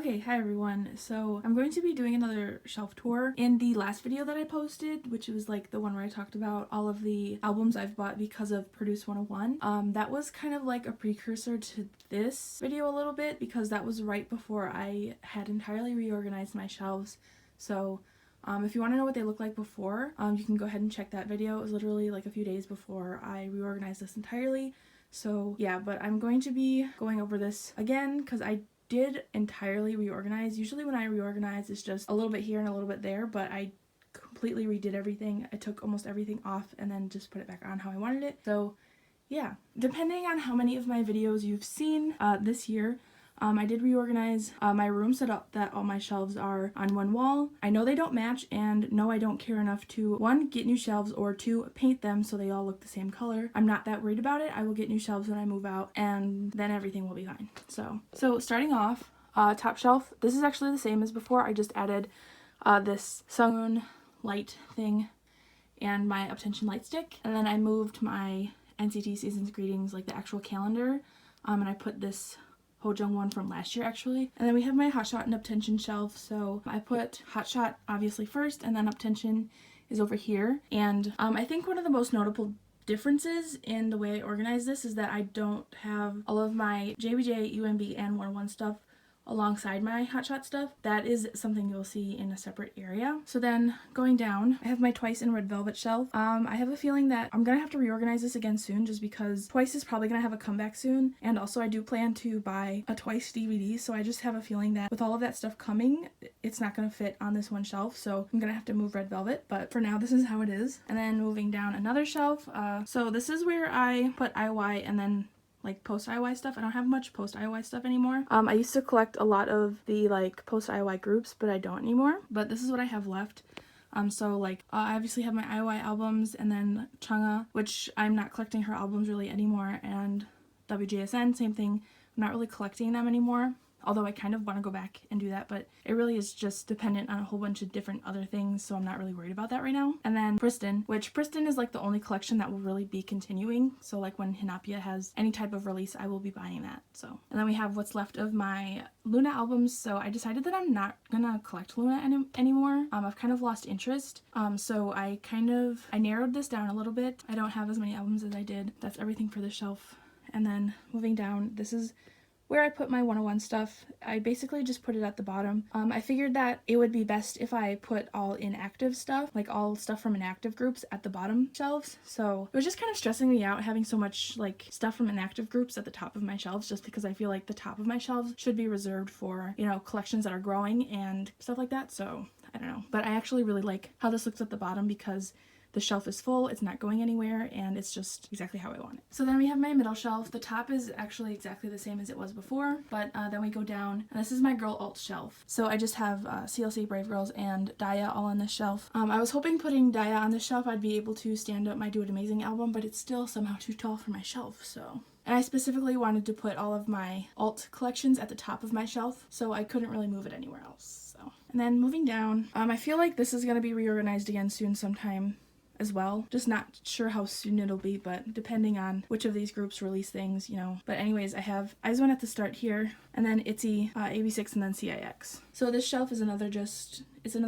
Okay, hi everyone. So I'm going to be doing another shelf tour. In the last video that I posted, which was like the one where I talked about all of the albums I've bought because of Produce 101, that was kind of like a precursor to this video a little bit because that was right before I had entirely reorganized my shelves. So if you want to know what they look like before, you can go ahead and check that video. It was literally like a few days before I reorganized this entirely. So yeah, but I'm going to be going over this again because I did entirely reorganize. Usually when I reorganize, it's just a little bit here and a little bit there, but I completely redid everything. I took almost everything off and then just put it back on how I wanted it. So yeah, depending on how many of my videos you've seen this year, I did reorganize my room so that all my shelves are on one wall. I know they don't match, and no, I don't care enough to, one, get new shelves, or two, paint them so they all look the same color. I'm not that worried about it. I will get new shelves when I move out, and then everything will be fine. So starting off, top shelf, this is actually the same as before. I just added this Sungwoon light thing and my Uptension light stick, and then I moved my NCT Seasons Greetings, like the actual calendar, and I put this Hojung one from last year actually. And then we have my Hotshot and Uptension shelf. So I put Hotshot obviously first, and then Uptension is over here. And I think one of the most notable differences in the way I organize this is that I don't have all of my JBJ, UMB, and 101 stuff alongside my Hotshot stuff. That is something you'll see in a separate area. So then going down, I have my Twice and Red Velvet shelf. I have a feeling that I'm gonna have to reorganize this again soon just because Twice is probably gonna have a comeback soon, and also I do plan to buy a Twice DVD, so I just have a feeling that with all of that stuff coming, it's not gonna fit on this one shelf, so I'm gonna have to move Red Velvet, but for now this is how it is. And then moving down another shelf, so this is where I put IY and then like post IY stuff. I don't have much post IY stuff anymore. I used to collect a lot of the like post IY groups, but I don't anymore. But this is what I have left. So like I obviously have my IY albums, and then Chang'a, which I'm not collecting her albums really anymore, and WJSN, same thing. I'm not really collecting them anymore. Although I kind of want to go back and do that, but it really is just dependent on a whole bunch of different other things, so I'm not really worried about that right now. And then Pristin, which Pristin is like the only collection that will really be continuing, so like when Hinapia has any type of release, I will be buying that. So, and then we have what's left of my Luna albums, so I decided that I'm not gonna collect Luna anymore. I've kind of lost interest, so I narrowed this down a little bit. I don't have as many albums as I did. That's everything for the shelf. And then moving down, this is where I put my 101 stuff. I basically just put it at the bottom. I figured that it would be best if I put all inactive stuff, like all stuff from inactive groups, at the bottom shelves. So it was just kind of stressing me out having so much like stuff from inactive groups at the top of my shelves, just because I feel like the top of my shelves should be reserved for, you know, collections that are growing and stuff like that. So I don't know. But I actually really like how this looks at the bottom because the shelf is full, it's not going anywhere, and it's just exactly how I want it. So then we have my middle shelf. The top is actually exactly the same as it was before, but then we go down, and this is my girl alt shelf. So I just have CLC, Brave Girls, and Daya all on this shelf. I was hoping putting Daya on this shelf I'd be able to stand up my Do It Amazing album, but it's still somehow too tall for my shelf, so. And I specifically wanted to put all of my alt collections at the top of my shelf, so I couldn't really move it anywhere else. So, and then moving down, I feel like this is gonna be reorganized again soon sometime as well. Just not sure how soon it'll be, but depending on which of these groups release things, you know. But anyways, I have IZ*ONE at the start here, and then ITZY, AB6, and then CIX. So this shelf is another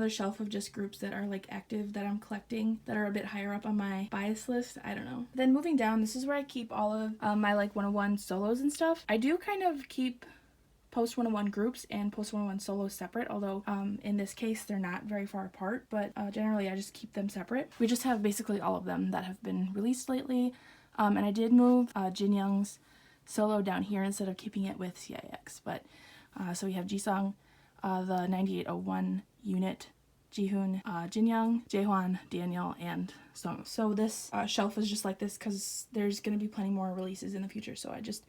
shelf of just groups that are like active that I'm collecting that are a bit higher up on my bias list. I don't know. Then moving down, this is where I keep all of my like 101 solos and stuff. I do kind of keep post 101 groups and post 101 solos separate, although in this case they're not very far apart, but generally I just keep them separate. We just have basically all of them that have been released lately, and I did move Jin Young's solo down here instead of keeping it with CIX, but so we have Jisung, the 9801 unit, Jihoon, Jin Young, Jaehwan, Daniel, and Sung. So this shelf is just like this because there's going to be plenty more releases in the future, so I just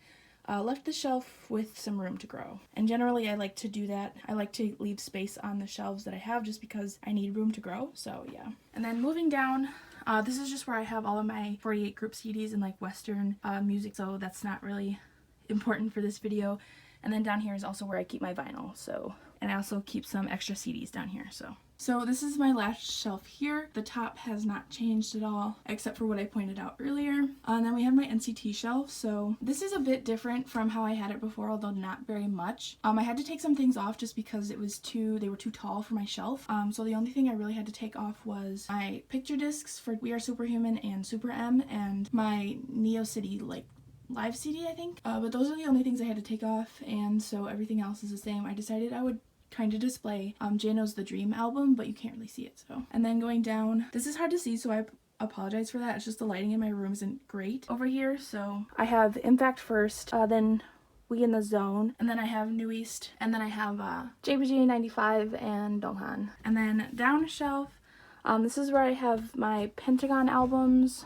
left the shelf with some room to grow. And generally I like to do that. I like to leave space on the shelves that I have just because I need room to grow, so yeah. And then moving down, this is just where I have all of my 48 group CDs and like Western music, so that's not really important for this video. And then down here is also where I keep my vinyl, so, and I also keep some extra CDs down here, so this is my last shelf here. The top has not changed at all, except for what I pointed out earlier. And then we have my NCT shelf. So this is a bit different from how I had it before, although not very much. I had to take some things off just because they were too tall for my shelf. So the only thing I really had to take off was my picture discs for We Are Superhuman and Super M, and my Neo City live CD, I think. But those are the only things I had to take off, and so everything else is the same. I decided I would kind of display Jano's The Dream album, but you can't really see it, so. And then going down, this is hard to see, so I apologize for that. It's just the lighting in my room isn't great over here, so. I have Impact first, then We in the Zone, and then I have New East, and then I have JBG 95 and Donghan. And then down shelf, this is where I have my Pentagon albums.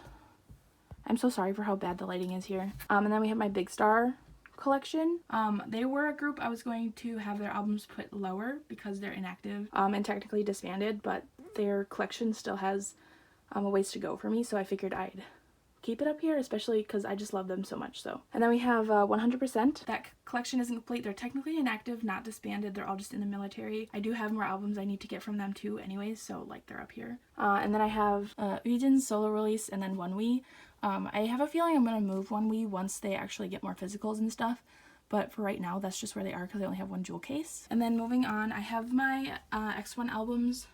I'm so sorry for how bad the lighting is here. And then we have my Big Star collection. They were a group I was going to have their albums put lower because they're inactive and technically disbanded, but their collection still has a ways to go for me, so I figured I'd keep it up here, especially because I just love them so much. So, and then we have 100%. That collection isn't complete. They're technically inactive, not disbanded. They're all just in the military. I do have more albums I need to get from them too anyways, so like they're up here. And then I have Ujin's solo release and then One We. I have a feeling I'm going to move One We once they actually get more physicals and stuff, but for right now that's just where they are because I only have one jewel case. And then moving on, I have my X1 albums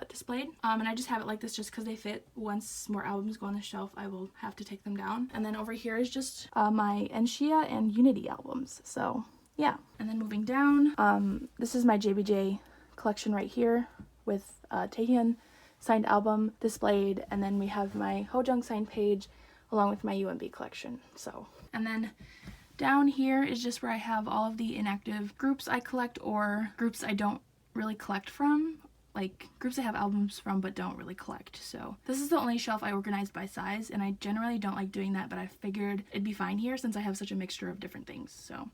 displayed, and I just have it like this just because they fit. Once more albums go on the shelf, I will have to take them down. And then over here is just my Enshia and Unity albums, so yeah. And then moving down, this is my JBJ collection right here with Taehyun signed album displayed, and then we have my Hojung signed page along with my UMB collection. So, and then down here is just where I have all of the inactive groups I collect or groups I don't really collect from, like groups I have albums from but don't really collect. So this is the only shelf I organized by size, and I generally don't like doing that, but I figured it'd be fine here since I have such a mixture of different things. So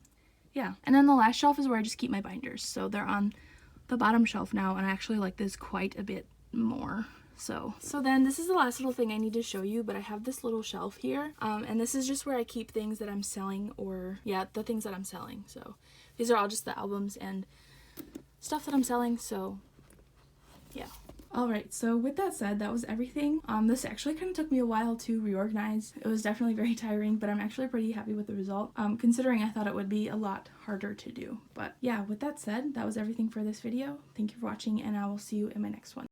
yeah. And then the last shelf is where I just keep my binders, so they're on the bottom shelf now, and I actually like this quite a bit more. So then this is the last little thing I need to show you, but I have this little shelf here, and this is just where I keep things that I'm selling, or yeah, the things that I'm selling. So these are all just the albums and stuff that I'm selling, so yeah. Alright, so with that said, that was everything. This actually kind of took me a while to reorganize. It was definitely very tiring, but I'm actually pretty happy with the result, considering I thought it would be a lot harder to do. But yeah, with that said, that was everything for this video. Thank you for watching, and I will see you in my next one.